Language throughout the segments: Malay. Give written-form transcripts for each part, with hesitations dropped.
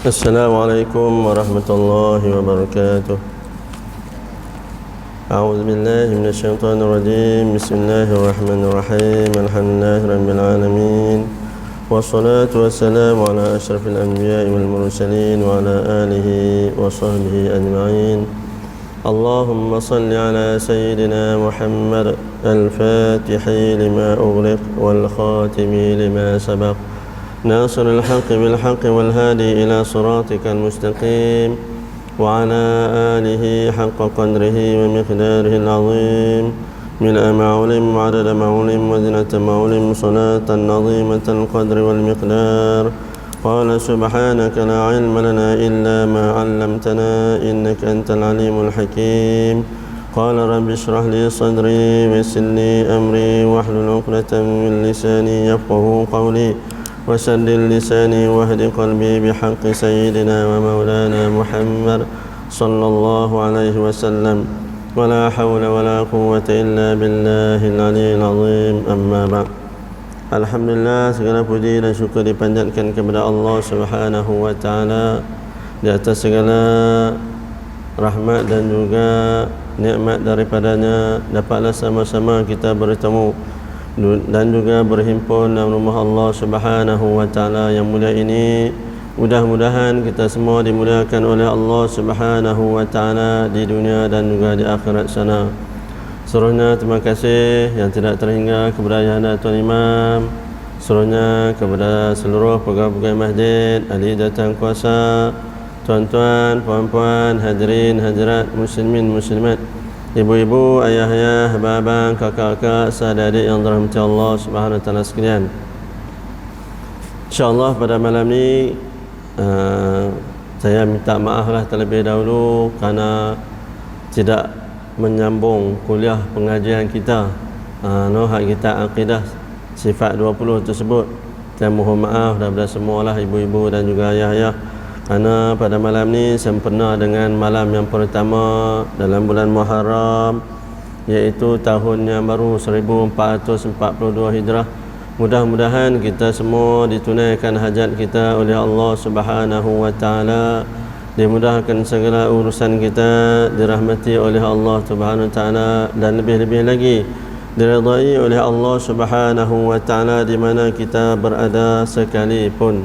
Assalamualaikum warahmatullahi wabarakatuh. A'udzu billahi minasyaitonir rajim. Bismillahirrahmanirrahim. Alhamdulillahi rabbil alamin. Wassalatu wassalamu ala asyrafil anbiya'i wal mursalin wa ala alihi wa sahbihi ajma'in. Allahumma salli ala sayyidina Muhammad al-fatihi lima ughliq wal khatimi lima sabaq. ناصر الحق بالحق والهادي إلى صراطك المستقيم وعلى آله حق قدره ومقداره العظيم ملء ما علم وعدد ما علم وزنة ما علم صلاة عظيمة القدر والمقدار. قال سبحانك لا علم لنا إلا ما علمتنا إنك أنت العليم الحكيم. قال رب اشرح لي صدري ويسر لي أمري واحلل عقدة من لساني يفقهوا قولي وسدد لساني واهد قلبي بحق سيدنا ومولانا محمد صلى الله عليه وسلم ولا حول ولا قوة إلا بالله العلي العظيم. أما بعد. Alhamdulillah, segala puji dan syukur dipanjatkan kepada Allah Subhanahu wa taala di atas segala rahmat dan juga nikmat daripadanya dapatlah sama-sama kita bertemu dan juga berhimpun dalam rumah Allah Subhanahu wa taala yang mulia ini. Mudah-mudahan kita semua dimuliakan oleh Allah Subhanahu wa taala di dunia dan juga di akhirat sana. Seluruhnya terima kasih yang tidak terhingga kepada Ayahanda Tuan Imam, seluruhnya kepada seluruh pegawai-pegawai masjid, ahli datang kuasa, tuan-tuan, puan-puan, hadirin, hadirat, muslimin, muslimat, ibu-ibu, ayah-ayah, abang-abang, kakak-kakak, sahabat-adik yang dirahmati Allah Subhanahu wa taala sekalian. InsyaAllah pada malam ni saya minta maaflah terlebih dahulu kerana tidak menyambung kuliah pengajian kita hak kita akidah sifat 20 tersebut. Saya mohon maaf daripada semualah ibu-ibu dan juga ayah-ayah, kerana pada malam ni sempena dengan malam yang pertama dalam bulan Muharram, iaitu tahun yang baru 1442 Hijrah. Mudah-mudahan kita semua ditunaikan hajat kita oleh Allah Subhanahu wa taala, dimudahkan segala urusan kita, dirahmati oleh Allah Subhanahu wa taala, dan lebih-lebih lagi diridai oleh Allah Subhanahu wa taala di mana kita berada sekalipun.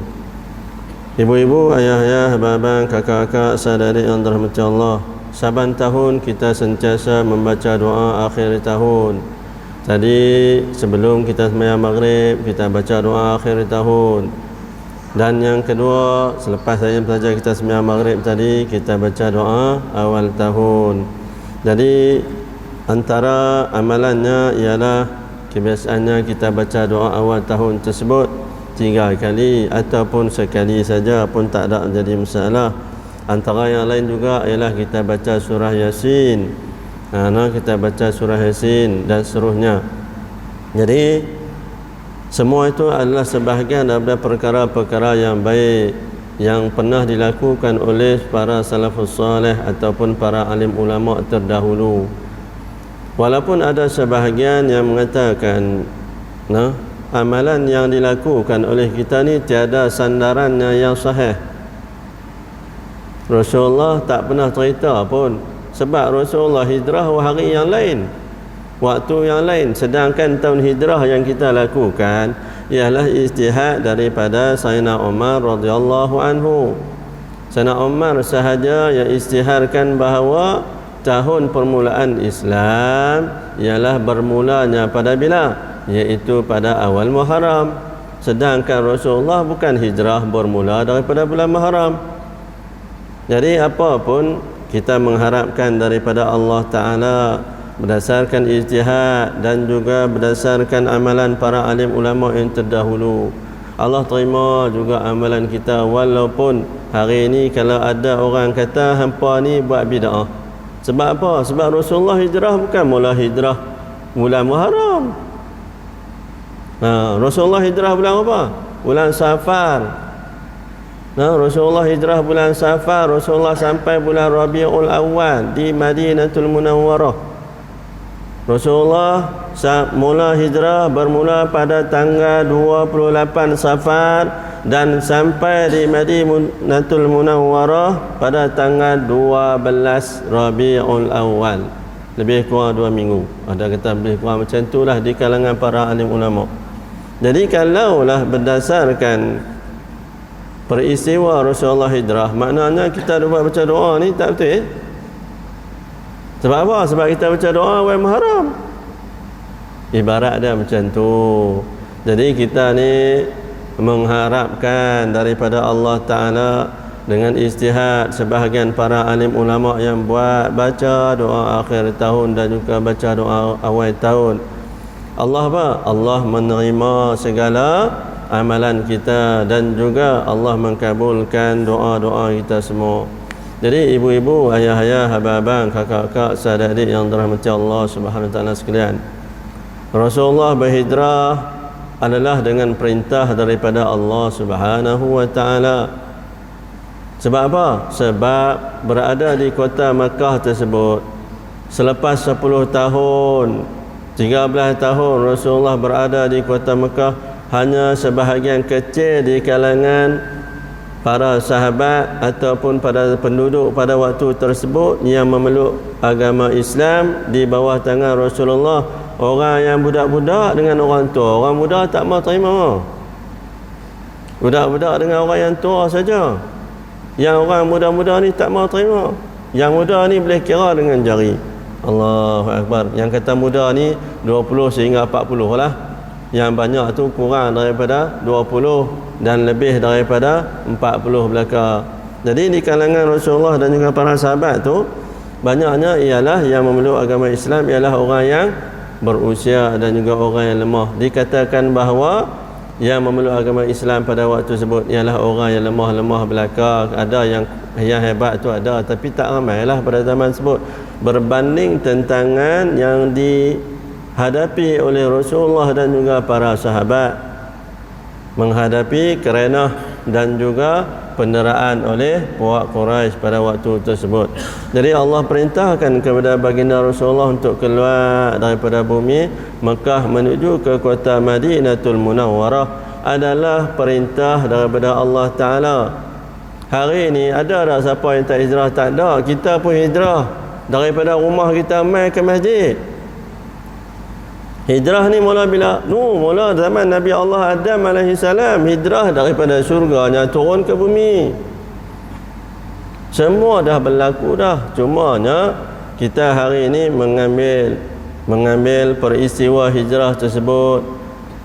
Ibu-ibu, ayah-ayah, abang-abang, kakak-kakak, saudara yang dirahmati Allah, saban tahun kita sentiasa membaca doa akhir tahun. Tadi sebelum kita sembahyang maghrib kita baca doa akhir tahun. Dan yang kedua, selepas saja kita sembahyang maghrib tadi kita baca doa awal tahun. Jadi antara amalannya ialah kebiasaannya kita baca doa awal tahun tersebut 3 kali ataupun sekali saja pun tak ada jadi masalah. Antara yang lain juga ialah kita baca surah Yasin. Kita baca surah Yasin dan seterusnya. Jadi semua itu adalah sebahagian daripada perkara-perkara yang baik yang pernah dilakukan oleh para salafus salih ataupun para alim ulama terdahulu. Walaupun ada sebahagian yang mengatakan amalan yang dilakukan oleh kita ni tiada sandarannya yang sahih. Rasulullah tak pernah cerita pun, sebab Rasulullah hijrah hari yang lain, waktu yang lain, sedangkan tahun hijrah yang kita lakukan ialah ijtihad daripada Sayyidina Umar radhiyallahu anhu. Sayyidina Umar sahaja yang istiharkan bahawa tahun permulaan Islam ialah bermulanya pada bila? Iaitu pada awal Muharram. Sedangkan Rasulullah bukan hijrah bermula daripada bulan Muharram. Jadi apa pun kita mengharapkan daripada Allah Ta'ala berdasarkan ijtihad dan juga berdasarkan amalan para alim ulama yang terdahulu. Allah terima juga amalan kita, walaupun hari ini kalau ada orang kata hampa ni buat bid'ah. Sebab apa? Sebab Rasulullah hijrah bukan mula hijrah bulan Muharram. Rasulullah hijrah bulan apa? Bulan Safar. Rasulullah hijrah bulan Safar. Rasulullah sampai bulan Rabiul Awal di Madinatul Munawwarah. Rasulullah mula hijrah bermula pada tanggal 28 Safar dan sampai di Madinatul Munawwarah pada tanggal 12 Rabiul Awal, lebih kurang 2 minggu. Ada kata lebih kurang macam itulah di kalangan para alim ulama. Jadi kalaulah berdasarkan peristiwa Rasulullah hijrah, maknanya kita buat baca doa ni tak betul. Sebab apa? Sebab kita baca doa awal Muharram. Ibarat dia macam tu. Jadi kita ni mengharapkan daripada Allah Ta'ala dengan ijtihad sebahagian para alim ulama yang buat baca doa akhir tahun dan juga baca doa awal tahun. Allah apa? Allah menerima segala amalan kita dan juga Allah mengkabulkan doa-doa kita semua. Jadi ibu-ibu, ayah-ayah, abang-abang, kakak-kakak, sahabat-adik yang dirahmati Allah Subhanahu Wa Ta'ala sekalian, Rasulullah berhijrah adalah dengan perintah daripada Allah Subhanahu Wa Ta'ala. Sebab apa? Sebab berada di kota Makkah tersebut selepas 10 tahun, 13 tahun Rasulullah berada di kota Makkah, hanya sebahagian kecil di kalangan para sahabat ataupun pada penduduk pada waktu tersebut yang memeluk agama Islam di bawah tangan Rasulullah. Orang yang budak-budak dengan orang tua. Orang muda tak mau terima. Budak-budak dengan orang yang tua saja. Yang orang muda-muda ni tak mau terima. Yang muda ni boleh kira dengan jari. Allahu Akbar. Yang kata muda ni 20 sehingga 40 lah. Yang banyak tu kurang daripada 20 dan lebih daripada 40 belaka. Jadi di kalangan Rasulullah dan juga para sahabat tu, banyaknya ialah yang memeluk agama Islam ialah orang yang berusia dan juga orang yang lemah. Dikatakan bahawa yang memeluk agama Islam pada waktu tersebut ialah orang yang lemah-lemah belaka. Ada yang hebat tu ada, tapi tak ramailah pada zaman tersebut berbanding tentangan yang dihadapi oleh Rasulullah dan juga para sahabat, menghadapi kerenah dan juga penderaan oleh puak Quraisy pada waktu tersebut. Jadi Allah perintahkan kepada baginda Rasulullah untuk keluar daripada bumi Mekah menuju ke kota Madinatul Munawwarah adalah perintah daripada Allah Ta'ala. Hari ini ada tak siapa yang tak hijrah? Tak ada. Kita pun hijrah daripada rumah kita mai ke masjid. Hijrah ni mula bila? Mula zaman Nabi Allah Adam AS. Hijrah daripada syurganya turun ke bumi. Semua dah berlaku dah. Cumanya kita hari ini mengambil peristiwa hijrah tersebut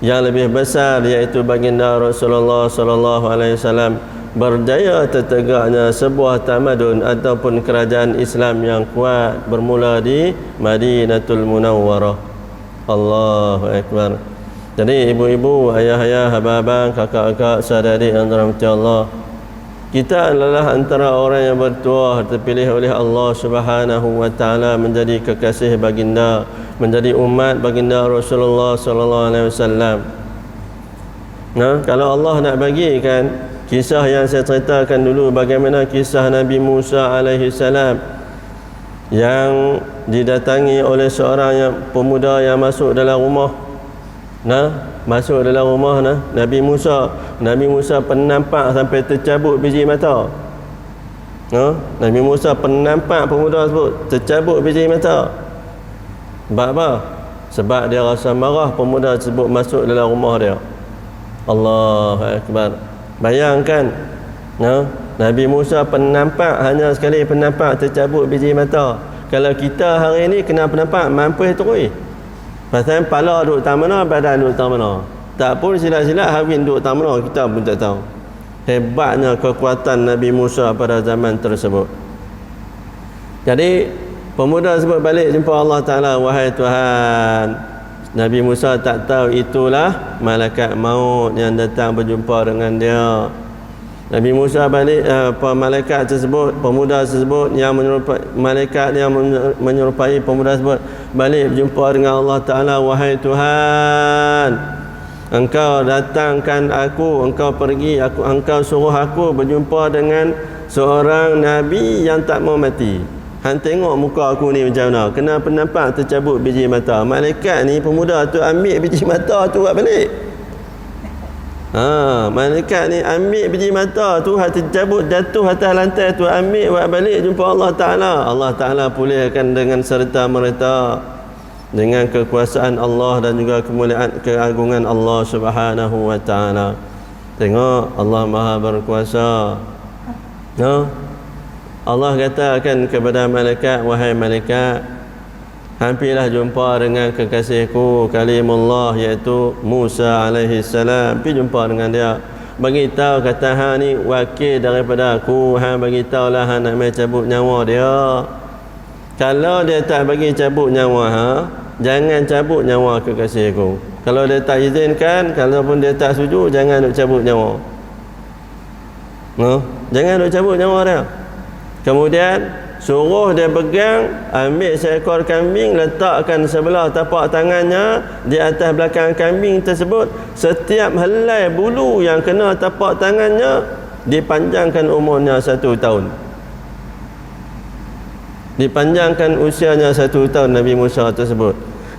yang lebih besar, iaitu baginda Rasulullah SAW berjaya tertegaknya sebuah tamadun ataupun kerajaan Islam yang kuat bermula di Madinatul Munawwarah. Allahu Akbar. Jadi ibu-ibu, ayah-ayah, abang-abang, kakak-kakak, saudara-adik yang dirahmati Allah, kita adalah antara orang yang bertuah terpilih oleh Allah Subhanahu Wa Ta'ala menjadi kekasih baginda, menjadi umat baginda Rasulullah sallallahu alaihi wasallam. Nah, kalau Allah nak bagikan kisah yang saya ceritakan dulu, bagaimana kisah Nabi Musa alaihi salam yang didatangi oleh seorang pemuda yang masuk dalam rumah. Masuk dalam rumah Nabi Musa pernah nampak sampai tercabut biji mata. Nabi Musa pernah nampak pemuda tersebut tercabut biji mata. Sebab apa? Sebab dia rasa marah pemuda tersebut masuk dalam rumah dia. Allahu Akbar. Bayangkan, Nabi Musa penampak, hanya sekali penampak tercabut biji mata. Kalau kita hari ini kena penampak mampus terus. Pasal kepala duduk tak mana, badan duduk tak mana. Tak pun silat-silat Hawin duduk tak mana, kita pun tak tahu. Hebatnya kekuatan Nabi Musa pada zaman tersebut. Jadi pemuda tersebut balik jumpa Allah Ta'ala. Wahai Tuhan, Nabi Musa tak tahu itulah malaikat maut yang datang berjumpa dengan dia. Nabi Musa balik, malaikat tersebut, pemuda tersebut yang menyerupai, malaikat yang menyerupai pemuda tersebut balik berjumpa dengan Allah Ta'ala. Wahai Tuhan, Engkau datangkan aku, Engkau pergi aku, Engkau suruh aku berjumpa dengan seorang Nabi yang tak mau mati. Hang tengok muka aku ni macam mana, kena penampak tercabut biji mata. Malaikat ni, pemuda tu ambil biji mata tu buat balik. Malaikat ni ambil biji mata tu, hati cabut jatuh atas lantai tu, ambil buat balik jumpa Allah Ta'ala. Allah Ta'ala pulihkan dengan serta merta, dengan kekuasaan Allah dan juga kemuliaan keagungan Allah Subhanahu wa Ta'ala. Tengok, Allah Maha berkuasa. Allah katakan kepada malaikat, wahai malaikat, hampirlah jumpa dengan kekasihku kalimullah, iaitu Musa alaihi salam. Pergi jumpa dengan dia, bagi tahu kata hang ni wakil daripada aku, hang bagi tahulah hang nak mai cabut nyawa dia. Kalau dia tak bagi cabut nyawa jangan cabut nyawa kekasihku. Kalau dia tak izinkan, kalaupun dia tak setuju, jangan duk cabut nyawa. Jangan duk cabut nyawa dia. Kemudian suruh dia pegang, ambil seekor kambing, letakkan sebelah tapak tangannya di atas belakang kambing tersebut. Setiap helai bulu yang kena tapak tangannya dipanjangkan umurnya 1 tahun. Dipanjangkan usianya 1 tahun Nabi Musa tersebut.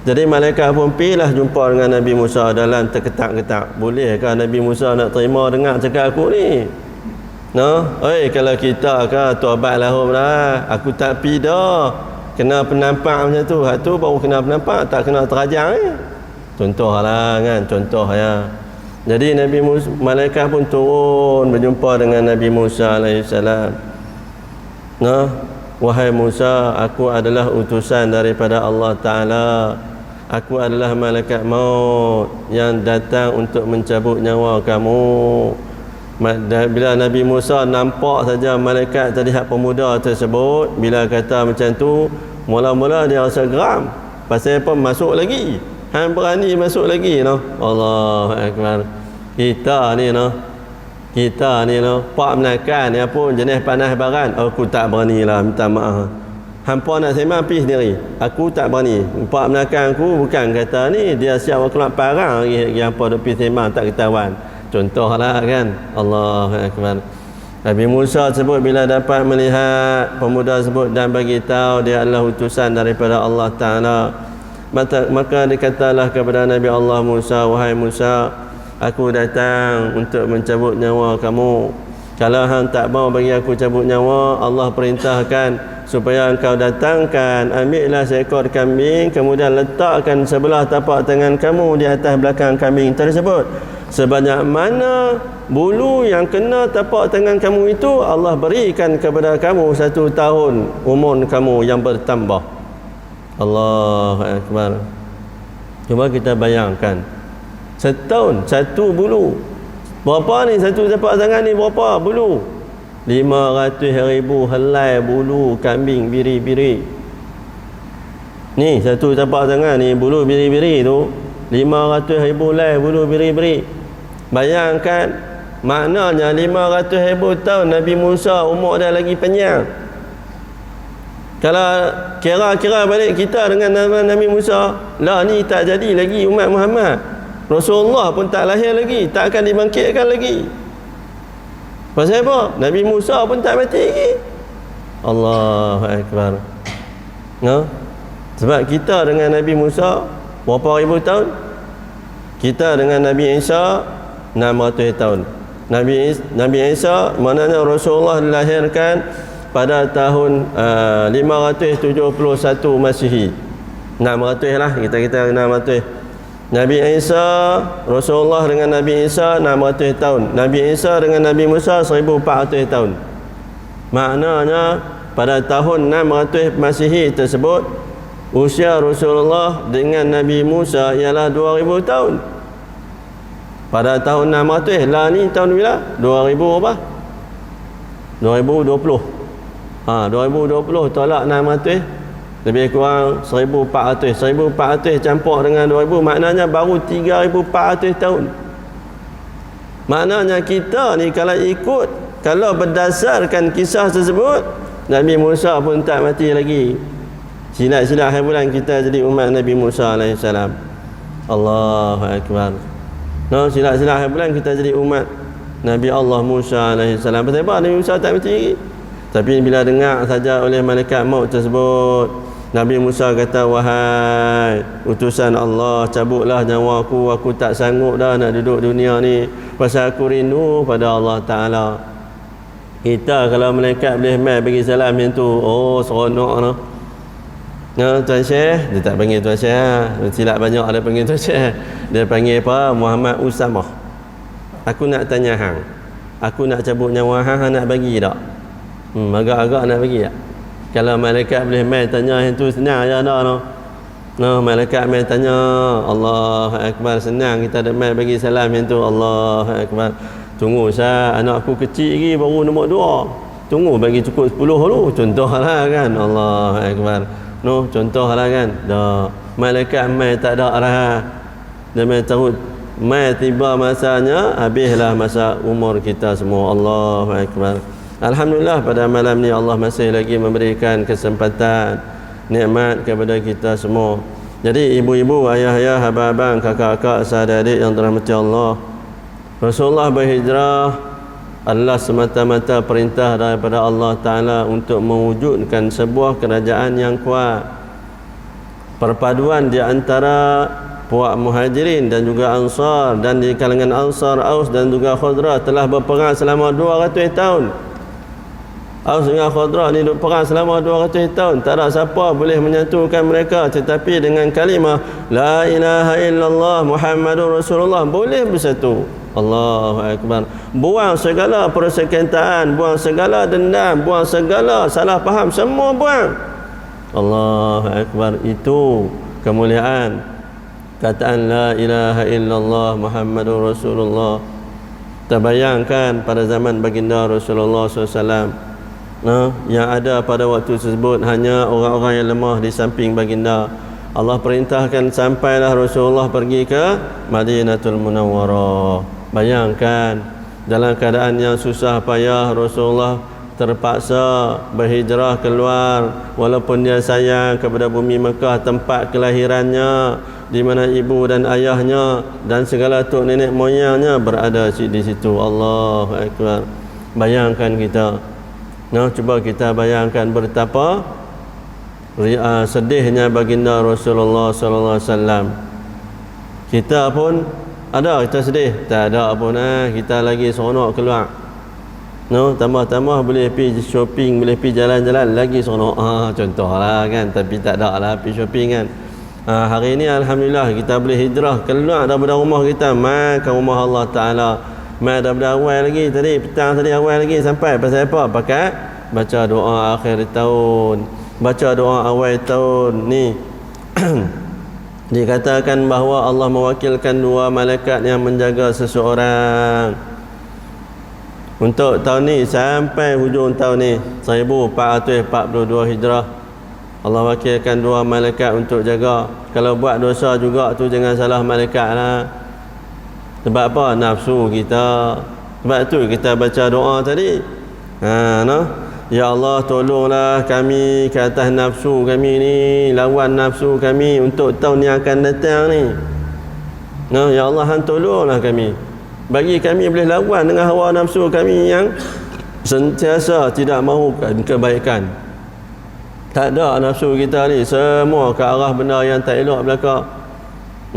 Jadi malaikat pun pergilah jumpa dengan Nabi Musa dalam terketak-ketak. Bolehkah Nabi Musa nak terima dengar cakap aku ni? Kalau kita taubat lahum lah, aku tak pi dah. Kena penampak macam tu. Hak tu baru kena penampak, tak kena terajang Contohlah kan, contoh ya. Jadi Nabi Musa, malaikat pun turun berjumpa dengan Nabi Musa alaihissalam. Wahai Musa, aku adalah utusan daripada Allah Ta'ala. Aku adalah malaikat maut yang datang untuk mencabut nyawa kamu. Bila Nabi Musa nampak saja malaikat tadi hak pemuda tersebut, bila kata macam tu, mula-mula dia rasa geram. Pasal apa masuk lagi? Hang berani masuk lagi Allahu akbar. Kita ni pak menakan ya pun jenis panas baran. Aku tak beranilah, minta maaf. Hampa nak sembang pergi sendiri. Aku tak berani. Pak menakan aku bukan kata ni dia siap keluar parang lagi hampa duk pergi sembang tak ketahuan. Contohlah kan. Allahu akbar. Nabi Musa sebut bila dapat melihat pemuda sebut dan bagi tahu dia adalah utusan daripada Allah Ta'ala, maka dikatalah kepada Nabi Allah Musa, wahai Musa, aku datang untuk mencabut nyawa kamu. Kalau hang tak mau bagi aku cabut nyawa, Allah perintahkan supaya engkau datangkan, ambillah seekor kambing, kemudian letakkan sebelah tapak tangan kamu di atas belakang kambing tersebut. Sebanyak mana bulu yang kena tapak tangan kamu itu, Allah berikan kepada kamu 1 tahun umur kamu yang bertambah. Allahu akbar. Cuba kita bayangkan, setahun 1 bulu. Berapa ni satu tapak tangan ni, berapa bulu? 500,000 helai bulu kambing biri-biri. Ni satu tapak tangan ni bulu biri-biri tu 500,000 helai bulu biri-biri. Bayangkan, maknanya 500,000 tahun Nabi Musa umur dia lagi panjang. Kalau kira-kira balik kita dengan Nabi Musa, lah ni tak jadi lagi umat Muhammad. Rasulullah pun tak lahir lagi, tak akan dibangkitkan lagi. Pasal apa? Nabi Musa pun tak mati lagi. Allahu akbar. Sebab kita dengan Nabi Musa berapa ribu tahun? Kita dengan Nabi Isa 600 tahun. Nabi Isa maknanya Rasulullah dilahirkan pada tahun 571 Masihi. 600 lah, kita 600. Nabi Isa, Rasulullah dengan Nabi Isa 600 tahun. Nabi Isa dengan Nabi Musa 1400 tahun. Maknanya pada tahun 600 Masihi tersebut, usia Rasulullah dengan Nabi Musa ialah 2000 tahun. Pada tahun 600 lah ni tahun bila? 2000 apa? 2020. 2020 tolak 600, lebih kurang 1400. 1400 campur dengan 2000, maknanya baru 3400 tahun. Maknanya kita ni kalau berdasarkan kisah tersebut, Nabi Musa pun tak mati lagi. Silat-silat hari bulan kita jadi umat Nabi Musa alaihissalam. Allahu akbar. Silat-silat hari bulan kita jadi umat Nabi Allah Musa alaihissalam. Pasal apa Nabi Musa tak mati lagi? Tapi bila dengar saja oleh malaikat maut tersebut, Nabi Musa kata, wahai utusan Allah, cabutlah nyawaku, aku tak sanggup dah nak duduk dunia ni, pasal aku rindu pada Allah Ta'ala. Kita kalau malaikat boleh mai bagi salam macam tu, oh seronok noh. Tuan Syekh, dia tak panggil Tuan Syekh, silap banyak dia panggil Tuan Syekh. Dia panggil apa? Muhammad Usamah. Aku nak tanya hang, aku nak cabut nyawa hang nak bagi tak? Agak-agak nak bagi tak? Kalau malaikat boleh mai tanya yang tu, senang je dah noh. Malaikat mai tanya, Allahu Akbar, senang kita ada mai bagi salam yang tu, Allahu Akbar. Tunggu sah, anak aku kecil lagi baru nombor 2. Tunggu bagi cukup 10 dulu, contohlah kan. Allahu Akbar. Contohlah kan. Dah malaikat mai tak ada arah. Dia mai tahu mai tiba masanya, habislah masa umur kita semua. Allahu Akbar. Alhamdulillah pada malam ni Allah masih lagi memberikan kesempatan, nikmat kepada kita semua. Jadi ibu-ibu, ayah-ayah, abang-abang, kakak-kakak, sahabat-adik yang dirahmati Allah, Rasulullah berhijrah adalah semata-mata perintah daripada Allah Ta'ala untuk mewujudkan sebuah kerajaan yang kuat. Perpaduan di antara puak muhajirin dan juga ansar, dan di kalangan ansar, Aus dan juga Khazraj telah berperang selama 200 tahun. Aus dengan Khazraj ni duk perang selama 200 tahun. Tak ada siapa boleh menyatukan mereka, tetapi dengan kalimah La ilaha illallah Muhammadur Rasulullah boleh bersatu. Allahu Akbar. Buang segala persekongkolan, buang segala dendam, buang segala salah faham, semua buang. Allahu Akbar. Itu kemuliaan kataan La ilaha illallah Muhammadur Rasulullah. Terbayangkan pada zaman baginda Rasulullah SAW, yang ada pada waktu tersebut hanya orang-orang yang lemah di samping baginda. Allah perintahkan sampailah Rasulullah pergi ke Madinatul Munawwarah. Bayangkan dalam keadaan yang susah payah, Rasulullah terpaksa berhijrah keluar, walaupun dia sayang kepada bumi Mekah, tempat kelahirannya, di mana ibu dan ayahnya dan segala tok nenek moyangnya berada di situ. Allahu Akbar. Bayangkan kita, cuba kita bayangkan betapa sedihnya baginda Rasulullah sallallahu alaihi wasallam. Kita pun ada, kita sedih, tak ada pun kita lagi seronok keluar. Tambah-tambah boleh pergi shopping, boleh pergi jalan-jalan, lagi seronok. Contohlah kan, tapi tak ada lah pergi shopping kan. Hari ini alhamdulillah kita boleh hijrah keluar daripada rumah kita, mai ke rumah Allah Taala. Mai daripada awal lagi tadi, petang tadi awal lagi sampai pasal apa? Pakai baca doa akhir tahun, baca doa awal tahun ni. Dikatakan bahawa Allah mewakilkan 2 malaikat yang menjaga seseorang untuk tahun ni sampai hujung tahun ni 1442 Hijrah. Allah wakilkan 2 malaikat untuk jaga. Kalau buat dosa juga tu jangan salah malaikat lah. Sebab apa? Nafsu kita. Sebab tu kita baca doa tadi. Ya Allah, tolonglah kami ke atas nafsu kami ni, lawan nafsu kami untuk tahun yang akan datang ni. Ya Allah, Han tolonglah kami, bagi kami boleh lawan dengan hawa nafsu kami yang sentiasa tidak mahukan kebaikan. Tak ada nafsu kita ni semua ke arah benda yang tak elok belaka.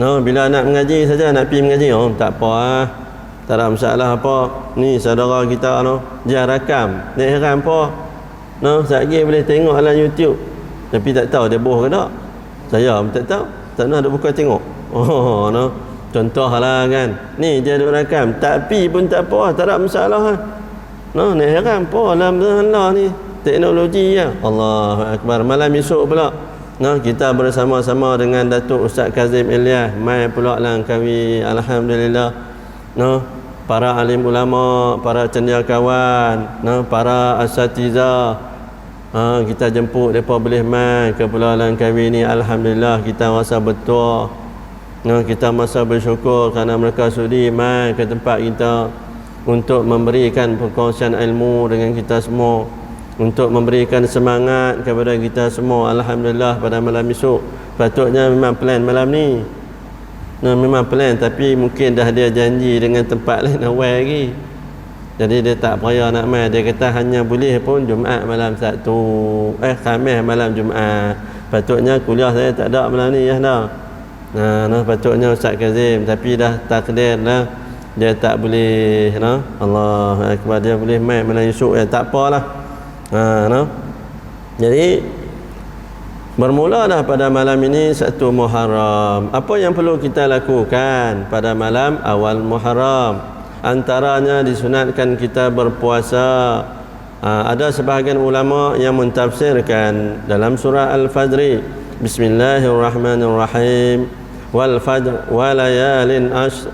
Bila nak mengaji saja, nak pergi mengaji, tak apa tak ada masalah apa. Ni saudara kita dia rakam, dia heran apa. Sekejap lagi boleh tengok dalam YouTube, tapi tak tahu dia boh ke tak. Saya pun tak tahu, tak nak ada buka tengok. Contohlah kan, ni dia duk rakam, tapi pun tak apa, tak ada masalah. Nak heran apa alhamdulillah ni teknologi ya. Allahu Akbar. Malam esok pula kita bersama-sama dengan Datuk Ustaz Kazim Ilyas mai pula Langkawi. Alhamdulillah. Para alim ulama, para cendekiawan, para asatiza, kita jemput mereka boleh mai ke Pulau Langkawi ni. Alhamdulillah, kita rasa betul. Kita masa bersyukur kerana mereka sudi mai ke tempat kita untuk memberikan perkongsian ilmu dengan kita semua, untuk memberikan semangat kepada kita semua. Alhamdulillah pada malam esok. Patutnya memang plan malam ni, memang plan, tapi mungkin dah dia janji dengan tempat lain awal lagi, jadi dia tak peraya nak mai. Dia kata hanya boleh pun Jumaat malam Sabtu, Khamis malam Jumaat. Patutnya kuliah saya tak ada malam ni ya dah. Patutnya Ustaz Kazim, tapi dah takdir dah dia tak boleh Allahu akbar, dia boleh main malam esok ya, tak apalah. Jadi bermula dah pada malam ini 1 Muharram. Apa yang perlu kita lakukan pada malam awal Muharram? Antaranya disunatkan kita berpuasa. Ada sebahagian ulama yang mentafsirkan dalam surah Al-Fajr, Bismillahirrahmanirrahim, wal fajr wa layalin ashr,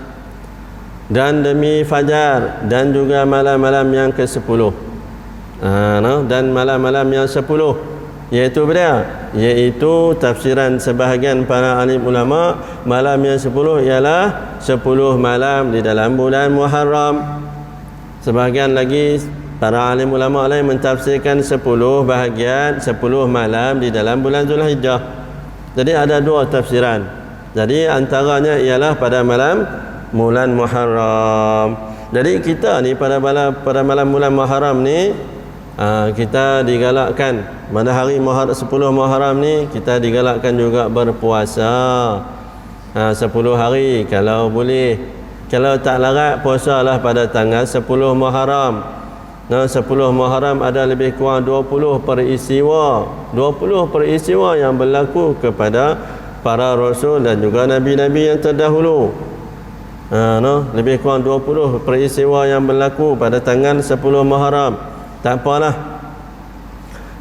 dan demi fajar dan juga malam-malam yang ke-10. Dan malam-malam yang 10, iaitu iaitu tafsiran sebahagian para alim ulama, malam yang 10 ialah 10 malam di dalam bulan Muharram. Sebahagian lagi para alim ulama lain mentafsirkan 10 bahagian 10 malam di dalam bulan Zulhijjah. Jadi ada 2 tafsiran. Jadi antaranya ialah pada malam bulan Muharram. Jadi kita ni pada malam bulan Muharram ni kita digalakkan pada hari 10 Muharram ni kita digalakkan juga berpuasa 10 hari kalau boleh. Kalau tak larat, puasalah pada tanggal 10 Muharram. 10 Muharram ada lebih kurang 20 peristiwa yang berlaku kepada para rasul dan juga nabi-nabi yang terdahulu. Lebih kurang 20 peristiwa yang berlaku pada tanggal 10 Muharram. Tak apalah.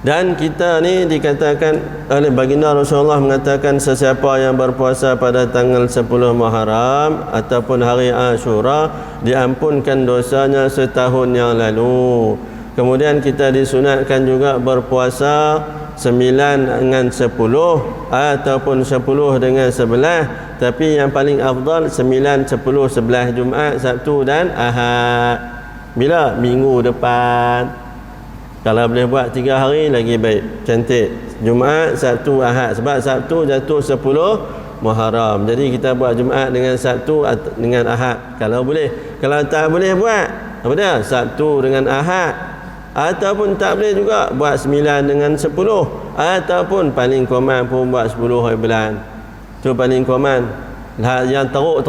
Dan kita ni dikatakan oleh baginda Rasulullah mengatakan, sesiapa yang berpuasa pada tanggal 10 Muharram ataupun hari Ashura, diampunkan dosanya setahun yang lalu. Kemudian kita disunatkan juga berpuasa 9 dengan 10 ataupun 10 dengan 11, tapi yang paling afdal 9, 10, 11 Jumaat, Sabtu dan Ahad. Bila? Minggu depan. Kalau boleh buat 3 hari lagi baik, cantik. Jumaat, Sabtu, Ahad. Sebab Sabtu jatuh 10 Muharram. Jadi kita buat Jumaat dengan Sabtu dengan Ahad kalau boleh. Kalau tak boleh buat apa dia? Sabtu dengan Ahad. Ataupun tak boleh juga buat 9 dengan 10. Ataupun paling koman pun buat 10 hari bulan. Tu paling koman. Yang teruk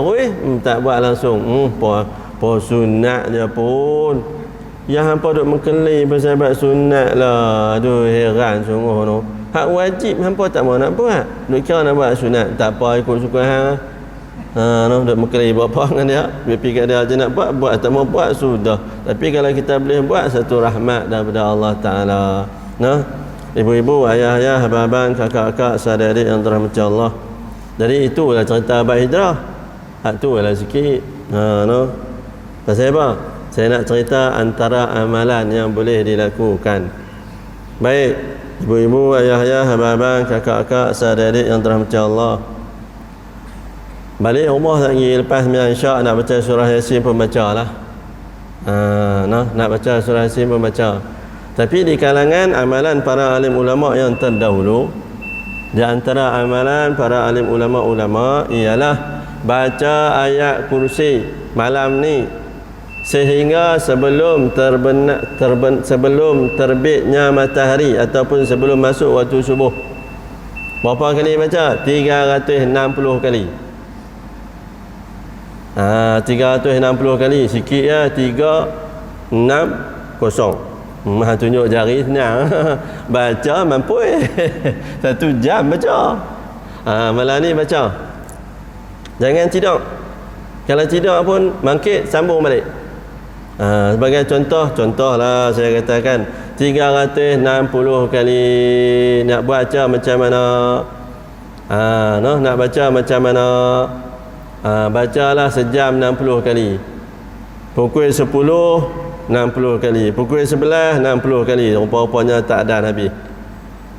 tak buat langsung. Po sunat je pun. Yang hampa duk mengkelih bersahabat sunat lah. Aduh, heran sungguh tu. Hak wajib hampa tak mau nak buat. Duk kira nak buat sunat, tak apa, ikut suka hang. Duk mengkelih buat apa dengan dia. Dia fikir dia je nak buat, tak mau buat sudah. Tapi kalau kita boleh buat, satu rahmat daripada Allah Taala. Ibu-ibu, ayah-ayah, abang-abang, kakak-kakak, saudara-adik yang dirahmati Allah. Jadi itulah cerita abad hijrah. Hak tu lah sikit. Pasal apa? Saya nak cerita antara amalan yang boleh dilakukan. Baik, ibu-ibu, ayah-ayah, abang-abang, kakak-kakak, saudara-adik yang dirahmati Allah. Balik rumah lagi lepas sembahyang Isyak nak baca surah Yasin pun bacalah. Nak baca surah Yasin pun baca. Tapi di kalangan amalan para alim ulama yang terdahulu, di antara amalan para alim ulama ialah baca ayat kursi malam ni sehingga sebelum sebelum terbitnya matahari ataupun sebelum masuk waktu subuh. Berapa kali baca? 360 kali. 360 kali. Sikit ya, 360. Tunjuk jari senang. Baca mampu 1 jam baca. Malam ni baca. Jangan tidur. Kalau tidur pun bangkit sambung balik. Sebagai contohlah saya katakan 360 kali nak baca macam mana? Nak baca macam mana? Bacalah sejam 60 kali. Pukul 10 60 kali. Pukul 11 60 kali. Rupa-rupanya tak ada habis.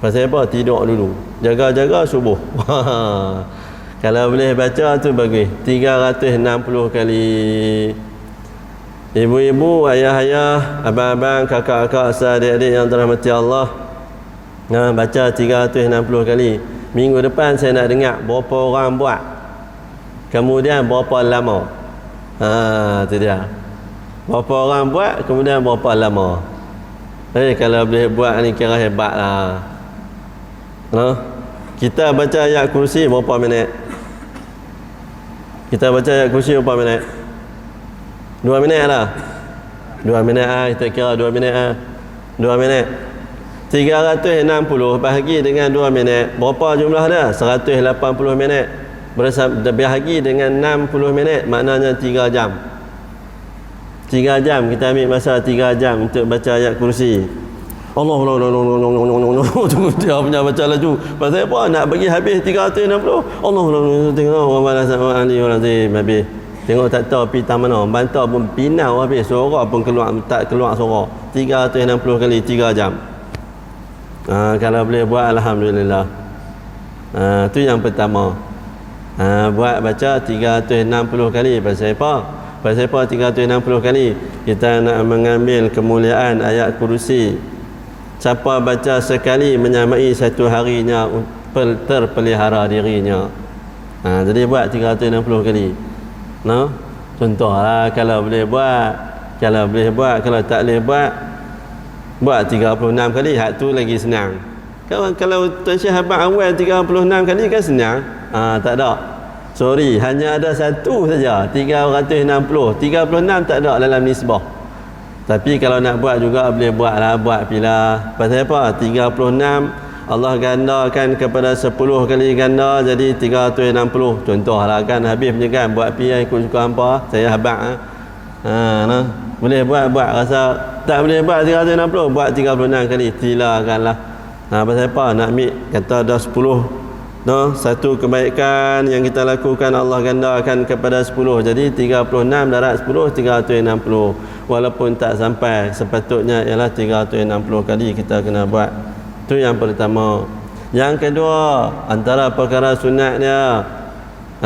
Pasal apa? Tidur dulu. Jaga-jaga subuh. Kalau boleh baca tu bagus. 360 kali. Ibu-ibu, ayah-ayah, abang-abang, kakak-kakak, saudara-adik yang dirahmati Allah, baca 360 kali. Minggu depan saya nak dengar berapa orang buat, kemudian berapa lama. Tu dia. Berapa orang buat, kemudian berapa lama. Kalau boleh buat ni kira hebat lah. Kita baca ayat kursi berapa minit? Kita baca ayat kursi berapa minit? 2 minit lah. 2 minit lah, kita kira 2 minit lah. 2 minit 360 bahagi dengan 2 minit, berapa jumlah dia? 180 minit bahagi dengan 60 minit, maknanya 3 jam. 3 jam kita ambil masa 3 jam untuk baca ayat kursi. Allah dia punya baca laju. Pasal apa? Nak bagi habis 360. Allah tengok habis. Tengok tak tahu pergi tahu mana. Bantau pun pinau habis, suara pun keluar, tak keluar suara. 360 kali 3 jam. Kalau boleh buat, alhamdulillah. Tu yang pertama. Buat baca 360 kali. Pasal apa? Pasal apa 360 kali? Kita nak mengambil kemuliaan ayat kursi. Siapa baca sekali menyamai satu harinya terpelihara dirinya. Jadi buat 360 kali. No? Contohlah, kalau boleh buat, kalau tak boleh buat 36 kali. Hak tu lagi senang. Kalau Tuan Syekh abang awal 36 kali kan senang. Tak ada. Sorry, hanya ada satu saja, 360. 36 tak ada dalam nisbah. Tapi kalau nak buat juga boleh buatlah, buat bila. Pasal apa? 36 Allah gandakan kepada 10 kali ganda, jadi 360. Contohlah kan, habis punya kan, buat pi ikut suka hampa, saya habaq. Nah, boleh buat, rasa tak boleh buat 360, buat 36 kali, silakanlah. Pasal apa? Nak ambil kata dah 10. No, satu kebaikan yang kita lakukan Allah gandakan kepada 10. Jadi 36 darat 10, 360. Walaupun tak sampai, sepatutnya ialah 360 kali kita kena buat. Itu yang pertama. Yang kedua, antara perkara sunat dia,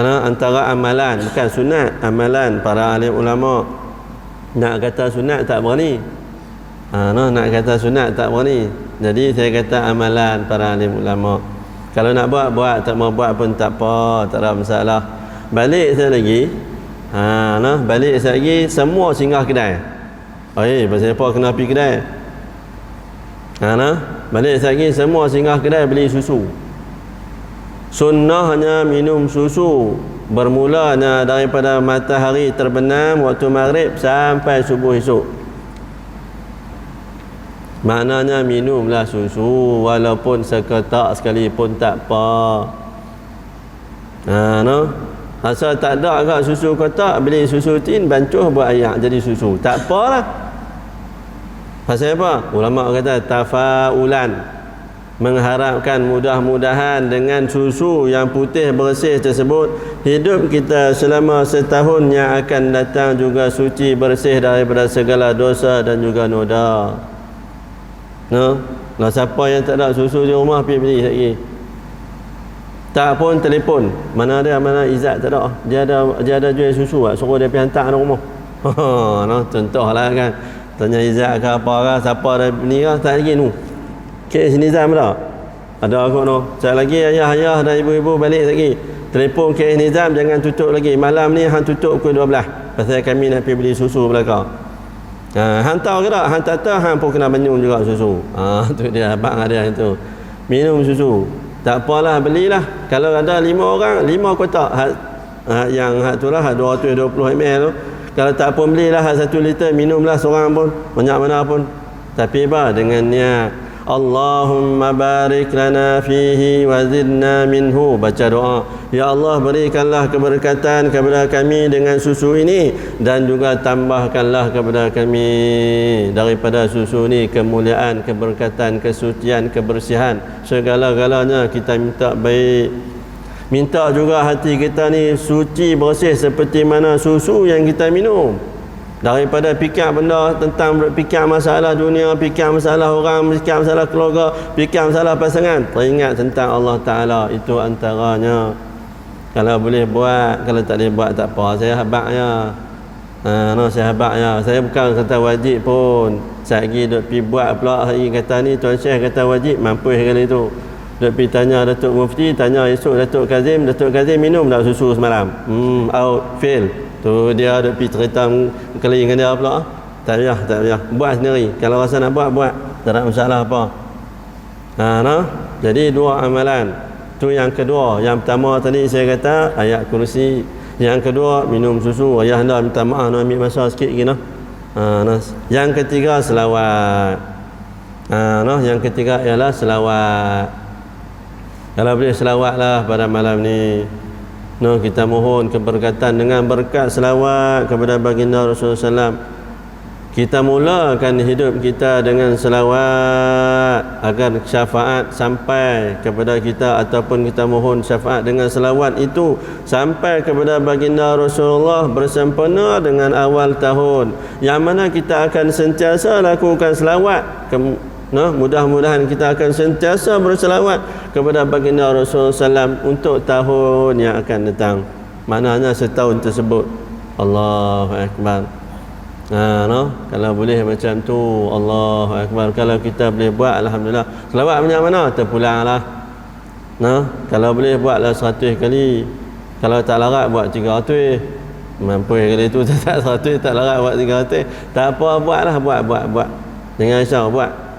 antara amalan, bukan sunat, amalan para alim ulama. Nak kata sunat tak berani. Nak kata sunat tak berani. Jadi saya kata amalan para alim ulama. Kalau nak buat, tak mau buat pun tak apa, tak ada masalah. Balik saya lagi. Balik saya lagi, semua singgah kedai. Pasal apa kena pergi kedai? Balik saya lagi, semua singgah kedai beli susu. Sunnahnya minum susu bermulanya daripada matahari terbenam waktu maghrib sampai subuh esok. Maknanya minumlah susu walaupun seketak sekalipun tak apa. Asal tak ada agak susu kotak, beli susu tin, bancuh buat ayak jadi susu. Tak apalah. Pasal apa? Ulama kata tafaulan, mengharapkan mudah-mudahan dengan susu yang putih bersih tersebut, hidup kita selama setahun yang akan datang juga suci bersih daripada segala dosa dan juga noda. Siapa yang tak ada susu di rumah pergi beli lagi. Tak pun telefon, mana Izzat tak ada. Dia ada jual susu, suruh dia pergi hantar ke rumah. Contohlah kan. Tanya Izzat ke apa ke, siapa dah ni ke, tak lagi nu. Kes Nizam tak? Ada aku tu. Sekali lagi ayah dan ibu-ibu balik lagi. Telefon kes Nizam, jangan tutup lagi. Malam ni hang tutup pukul 12. Pasal kami nak pergi beli susu belakang. Hantar ke tak? Hantar tak, hang pun kena minum juga susu. Tu dia, abang ada itu. Minum susu. Tak apalah, belilah. Kalau ada 5 orang, 5 kotak. Yang tu lah, 220 ml tu. Kalau tak pun belilah 1 liter, minumlah seorang pun, banyak mana pun. Tapi apa? Dengan niat Allahumma barik lana fihi wa zidna minhu. Baca doa, ya Allah berikanlah keberkatan kepada kami dengan susu ini, dan juga tambahkanlah kepada kami daripada susu ini kemuliaan, keberkatan, kesucian, kebersihan, segala-galanya kita minta baik. Minta juga hati kita ni suci bersih seperti mana susu yang kita minum. Daripada fikir benda tentang fikir masalah dunia, fikir masalah orang, fikir masalah keluarga, fikir masalah pasangan, teringat tentang Allah Ta'ala. Itu antaranya. Kalau boleh buat, kalau tak boleh buat tak apa. Saya habaknya. Saya habaknya. Saya bukan kata wajib pun. Saya lagi duk pergi buat pula hari kata ni, Tuan Syekh kata wajib, mampu sekali tu. Duk pergi tanya Datuk Mufti, tanya esok Datuk Kazim minum tak susu semalam? Out, fail. Tu dia ada pergi cerita kali dengan dia pula. Tak payah. Buat sendiri. Kalau rasa nak buat. Tak ada masalah apa. Jadi 2 amalan. Tu yang kedua. Yang pertama tadi saya kata ayat kursi. Yang kedua minum susu. Ayah anda minta maaf nak ambil masa sikit lagi noh. Yang ketiga selawat. Yang ketiga ialah selawat. Kalau boleh selawatlah pada malam ni. Kita mohon keberkatan dengan berkat selawat kepada baginda Rasulullah SAW. Kita mulakan hidup kita dengan selawat agar syafaat sampai kepada kita, ataupun kita mohon syafaat dengan selawat itu sampai kepada baginda Rasulullah bersempena dengan awal tahun, yang mana kita akan sentiasa lakukan selawat. Mudah-mudahan kita akan sentiasa berselawat kepada baginda Rasulullah SAW untuk tahun yang akan datang. Maknanya setahun tersebut. Allahu Akbar. Kalau boleh macam tu, Allahu Akbar. Kalau kita boleh buat, alhamdulillah. Selawat banyak mana? Terpulanglah. Kalau boleh buatlah 100 kali. Kalau tak larat buat 300. Mampu kali tu tak 100, tak larat buat 300. Tak apa, buatlah, buat. Dengan Aisyah buat.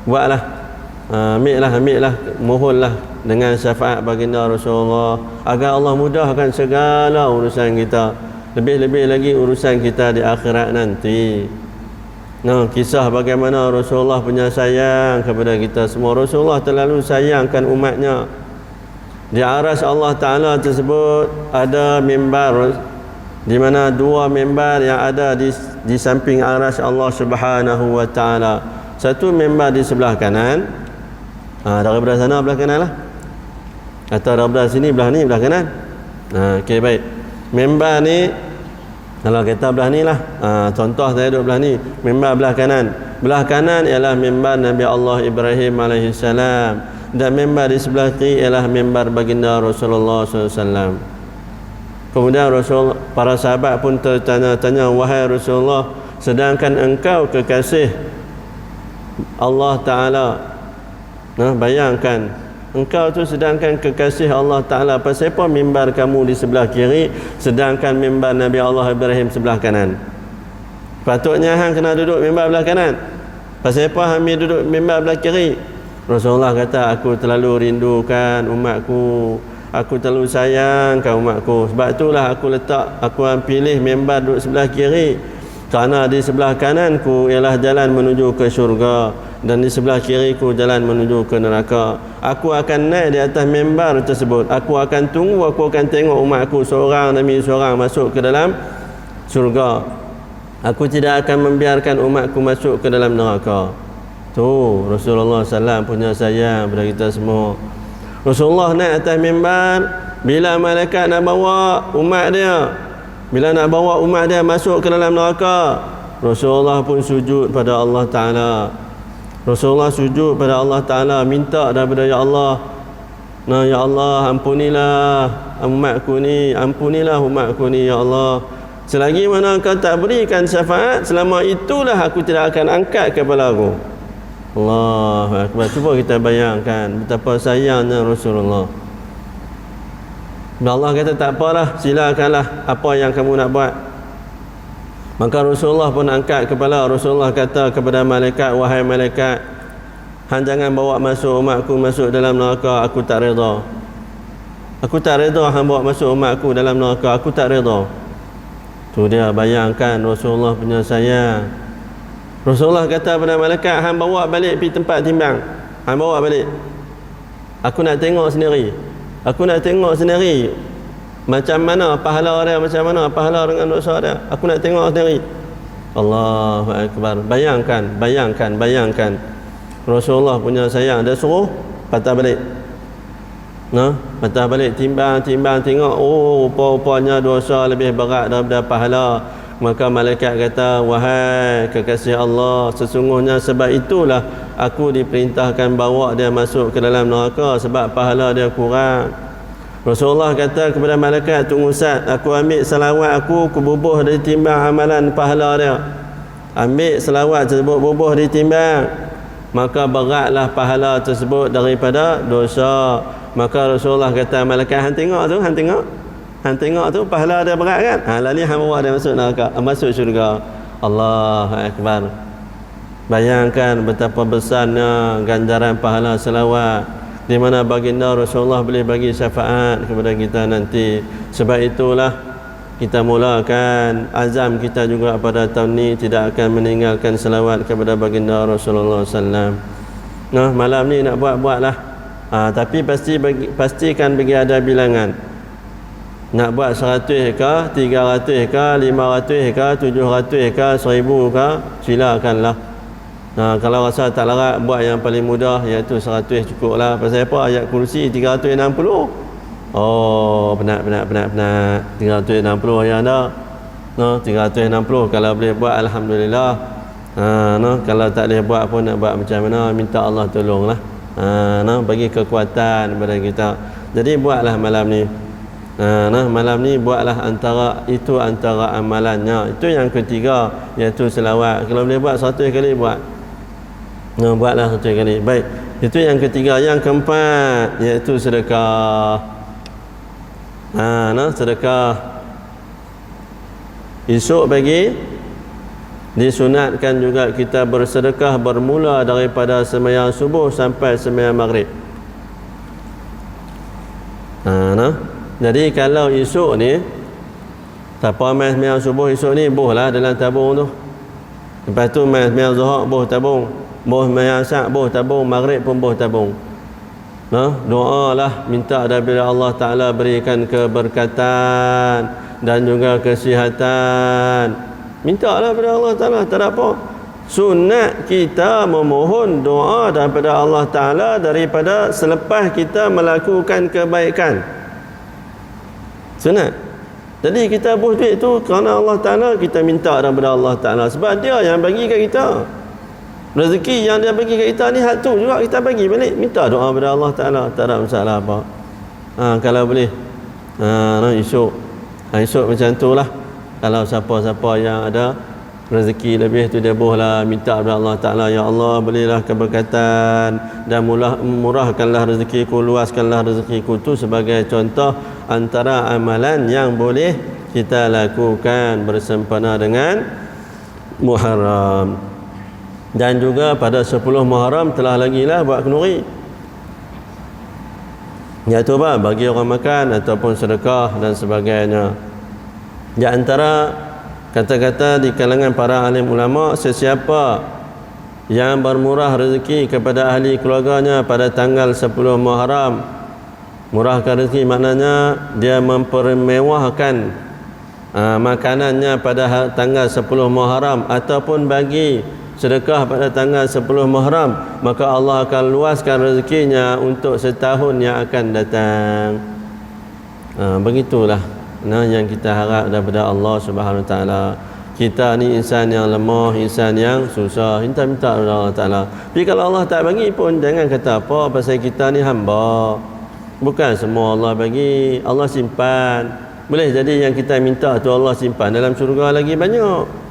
Buatlah. Ambillah, mohonlah dengan syafaat baginda Rasulullah agar Allah mudahkan segala urusan kita. Lebih-lebih lagi urusan kita di akhirat nanti. Kisah bagaimana Rasulullah punya sayang kepada kita semua. Rasulullah terlalu sayangkan umatnya. Di aras Allah Ta'ala tersebut ada mimbar, di mana 2 mimbar yang ada di samping aras Allah Subhanahu Wa Ta'ala. Satu mimbar di sebelah kanan, daripada sana belah kanan lah, atau daripada sini belah ni belah kanan. Okey, baik. Mimbar ni, kalau kita belah ni lah, contoh saya duduk belah ni, mimbar belah kanan. Belah kanan ialah mimbar Nabi Allah Ibrahim AS, dan mimbar di sebelah kiri ialah mimbar baginda Rasulullah SAW. Kemudian para sahabat pun tertanya-tanya, wahai Rasulullah, sedangkan engkau kekasih Allah Ta'ala, bayangkan, engkau tu sedangkan kekasih Allah Ta'ala, pasal apa mimbar kamu di sebelah kiri sedangkan mimbar Nabi Allah Ibrahim sebelah kanan? Patutnya hang kena duduk mimbar belah kanan. Pasal apa hang duduk mimbar belah kiri? Rasulullah kata, aku terlalu rindukan umatku, aku terlalu sayangkan umatku. Sebab itulah aku pilih mimbar duduk sebelah kiri, kerana di sebelah kananku ialah jalan menuju ke syurga, dan di sebelah kiriku jalan menuju ke neraka. Aku akan naik di atas mimbar tersebut. Aku akan tunggu, aku akan tengok umatku seorang demi seorang masuk ke dalam syurga. Aku tidak akan membiarkan umatku masuk ke dalam neraka. Tu Rasulullah SAW punya sayang pada kita semua. Rasulullah naik atas mimbar, bila malaikat nak bawa umat dia, bila nak bawa umat dia masuk ke dalam neraka, Rasulullah pun sujud pada Allah Ta'ala. Rasulullah sujud pada Allah Ta'ala, minta daripada Ya Allah, Ya Allah, ampunilah umatku ni, ampunilah umatku ni, Ya Allah. Selagi mana Engkau tak berikan syafaat, selama itulah aku tidak akan angkat kepala aku. Allahu Akbar. Cuba kita bayangkan betapa sayangnya Rasulullah. Dan Allah kata, tak apalah, silakanlah apa yang kamu nak buat. Maka Rasulullah pun angkat kepala. Rasulullah kata kepada malaikat, wahai malaikat, hang jangan bawa masuk umatku masuk dalam neraka, aku tak redha. Aku tak redha hang bawa masuk umatku dalam neraka, aku tak redha. Tu dia, bayangkan Rasulullah punya sayang. Rasulullah kata kepada malaikat, hang bawa balik pergi tempat timbang, hang bawa balik, aku nak tengok sendiri. Aku nak tengok sendiri macam mana pahala dia, macam mana pahala dengan dosa dia. Aku nak tengok sendiri. Allahu Akbar. Bayangkan Rasulullah punya sayang. Dia suruh patah balik, patah balik, timbang tengok, oh rupanya dosa lebih berat daripada pahala. Maka malaikat kata, wahai kekasih Allah, sesungguhnya sebab itulah aku diperintahkan bawa dia masuk ke dalam neraka, sebab pahala dia kurang. Rasulullah kata kepada malaikat, tunggu sat, aku ambil selawat aku bubuh dari timbang amalan pahala dia. Ambil selawat tersebut, bubuh di timbang, maka beratlah pahala tersebut daripada dosa. Maka Rasulullah kata, malaikat, hang tengok tu pahala dia berat kan? Lalu hang bawa dia masuk neraka, masuk syurga. Allahu Akbar. Bayangkan betapa besarnya ganjaran pahala selawat. di mana baginda Rasulullah boleh bagi syafaat kepada kita nanti. Sebab itulah kita mulakan azam kita juga pada tahun ni tidak akan meninggalkan selawat kepada baginda Rasulullah SAW. Nah, malam ni nak buat-buatlah. Tapi pastikan bagi ada bilangan. Nak buat 100 ke, 300 ke, 500 ke, 700 ke, 1000 ke, silakanlah. Kalau rasa tak larat, buat yang paling mudah, iaitu 100 cukup lah. Pasal apa? Ayat kursi 360. Oh, penat. 360 yang ada. 360 kalau boleh buat, alhamdulillah. Kalau tak boleh buat pun nak buat macam mana, minta Allah tolonglah. Bagi kekuatan kepada kita. Jadi buatlah malam ni. Malam ni buatlah antara amalannya. Itu yang ketiga, iaitu selawat. Kalau boleh buat 100 kali buat. Buatlah 100 kali. Baik. Itu yang ketiga. Yang keempat iaitu sedekah. Sedekah. Esok bagi disunatkan juga kita bersedekah bermula daripada sembahyang subuh sampai sembahyang maghrib. Jadi kalau esok ni siapa main sembahyang subuh esok ni, bohlah dalam tabung tu. Lepas tu main sembahyang zuhur, boh tabung. Boh sembahyang asar, boh tabung. Maghrib pun boh tabung. Doalah, minta daripada Allah Ta'ala berikan keberkatan dan juga kesihatan. Mintalah daripada Allah Ta'ala, tak ada apa. Sunat kita memohon doa daripada Allah Ta'ala daripada selepas kita melakukan kebaikan. Sunat. Jadi kita buat duit tu kerana Allah Ta'ala, kita minta daripada Allah Ta'ala. Sebab dia yang bagi kat kita. Rezeki yang dia bagi kat kita ni, hak tu juga kita bagi balik. Minta doa daripada Allah Ta'ala, tak ada masalah apa. Kalau boleh esok macam tu lah. Kalau siapa-siapa yang ada rezeki lebih tu, dia bolehlah minta kepada Allah Ta'ala, ya Allah berilah keberkatan dan murahkanlah rezekiku, luaskanlah rezekiku. Tu sebagai contoh antara amalan yang boleh kita lakukan bersempena dengan Muharram. Dan juga pada 10 Muharram telah lagi lah buat kenduri, iaitu apa? Bagi orang makan ataupun sedekah dan sebagainya. Di antara kata-kata di kalangan para alim ulama, sesiapa yang bermurah rezeki kepada ahli keluarganya pada tanggal 10 Muharram, murahkan rezeki maknanya dia mempermewahkan makanannya pada tanggal 10 Muharram ataupun bagi sedekah pada tanggal 10 Muharram, maka Allah akan luaskan rezekinya untuk setahun yang akan datang. Begitulah yang kita harap daripada Allah Subhanahu Wa Taala. Kita ni insan yang lemah, insan yang susah, minta kepada Allah Ta'ala. Tapi kalau Allah tak bagi pun jangan kata apa, pasal kita ni hamba. Bukan semua Allah bagi, Allah simpan. Boleh jadi yang kita minta tu Allah simpan dalam syurga lagi banyak.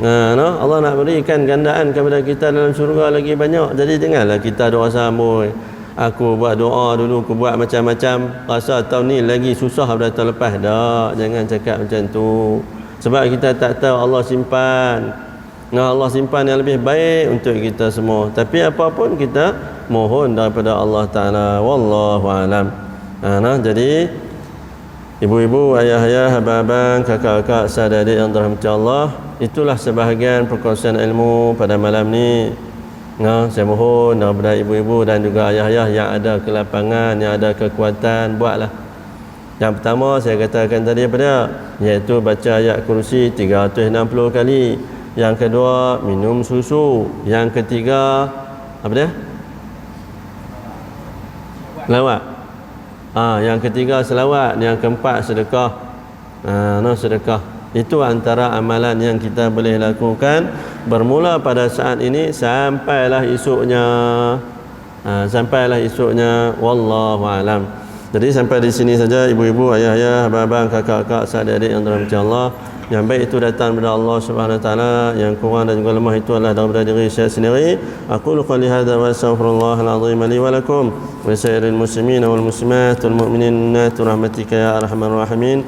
Allah nak berikan gandaan kepada kita dalam syurga lagi banyak. Jadi janganlah kita doa sambung, aku buat doa dulu, aku buat macam-macam, rasa tahun ni lagi susah daripada tahun lepas. Tak, jangan cakap macam tu. Sebab kita tak tahu Allah simpan. Allah simpan yang lebih baik untuk kita semua. Tapi apapun kita mohon daripada Allah Ta'ala. Wallahu alam. Jadi ibu-ibu, ayah-ayah, abang-abang, kakak-kakak, sahabat-adik yang dirahmati Allah, itulah sebahagian perkongsian ilmu pada malam ni. Saya mohon daripada ibu-ibu dan juga ayah-ayah yang ada kelapangan, yang ada kekuatan, buatlah. Yang pertama saya katakan tadi iaitu baca ayat kursi 360 kali. Yang kedua, minum susu. Yang ketiga, apa dia? Selawat. Yang ketiga selawat. Yang keempat sedekah. Sedekah. Itu antara amalan yang kita boleh lakukan bermula pada saat ini sampailah esoknya. Wallahu alam. Jadi sampai di sini saja ibu-ibu, ayah-ayah, abang-abang, kakak-kakak, sahabat-adik yang dirahmati Allah. Yang baik itu datang daripada Allah Subhanahu Wa Taala, yang kurang dan juga lemah itu adalah daripada diri saya sendiri. Aku qali hadza wa astaghfirullahal azim li wa lakum wa sairil muslimin wal muslimat wal mu'minin rahmatika ya arhamar rahimin.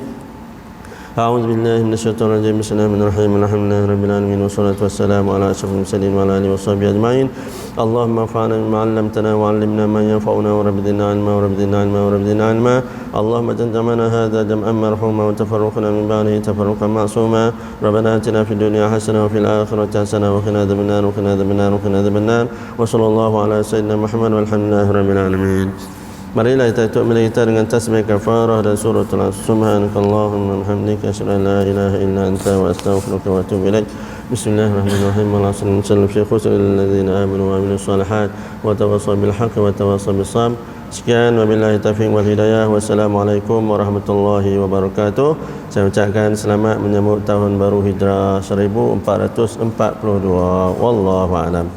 أعوذ بالله من الشيطان الرجيم. بسم الله الرحمن الرحيم. الحمد لله رب العالمين والصلاة والسلام على أشرف المرسلين وعلى آله وصحبه أجمعين. اللهم انفعنا بما علمتنا وعلمنا ما ينفعنا ورب زدنا علما ورب زدنا علما ورب زدنا علما. اللهم اجعل جمعنا هذا جمعا مرحوما وتفرقنا من بعده تفرقا معصوما. ربنا آتنا في الدنيا حسنة وفي الآخرة حسنة وقنا عذاب النار وقنا عذاب النار وقنا عذاب النار. وصلى الله على سيدنا محمد والحمد لله رب العالمين. Marilah kita tutup majlis kita dengan tasbih kafarah dan suratul Subhanakallahumma wa bihamdika asyhadu an la ilaha illa anta wa astaghfiruka wa atubu ilaik. Bismillahirrahmanirrahim. Allahumma salli fi khusul ladzina amanu wa amilus solihat wa tawassaw bil haqqi wa tawassaw bis sabr. Sekian, wabillahi taufiq wal hidayah. Wassalamualaikum warahmatullahi wabarakatuh. Saya ucapkan selamat menyambut tahun baru Hijrah 1442. Wallahu a'lam.